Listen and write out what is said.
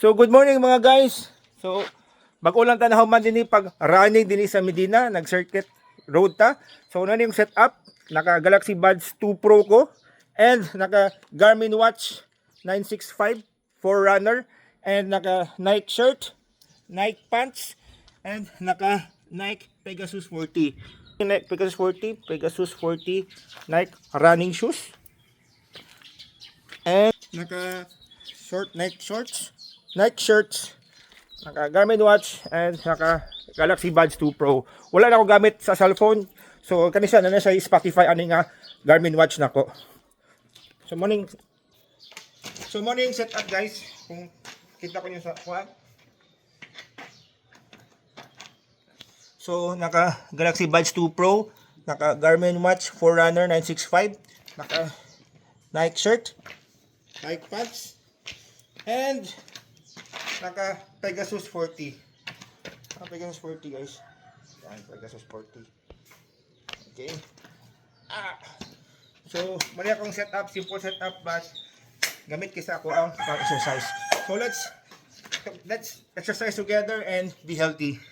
So good morning mga guys. So bago lang tanahon man din pag running din sa Medina, nag-circuit road ta. So ano yung setup? Naka Galaxy Buds 2 Pro ko and naka Garmin Watch 965 Forerunner and naka Nike shirt, Nike pants and naka Nike Pegasus 40. Nike Pegasus 40, Pegasus 40 Nike running shoes. And naka Nike shorts, Nike shirts, naka Garmin watch, and naka Galaxy Buds 2 Pro. Wala na ako gamit sa cellphone. So kanisa na siya Spotify ani nga Garmin watch nako. So morning setup guys. Kung kita ko niyo sa kuha. So naka Galaxy Buds 2 Pro, naka Garmin watch Forerunner 965, naka Nike shirt, Nike pants, and naka Pegasus 40. Pegasus 40 guys. Yan, Pegasus 40. Okay. So, mali akong setup, simple setup but gamit kisa ako ang pang-exercise. So let's exercise together and be healthy.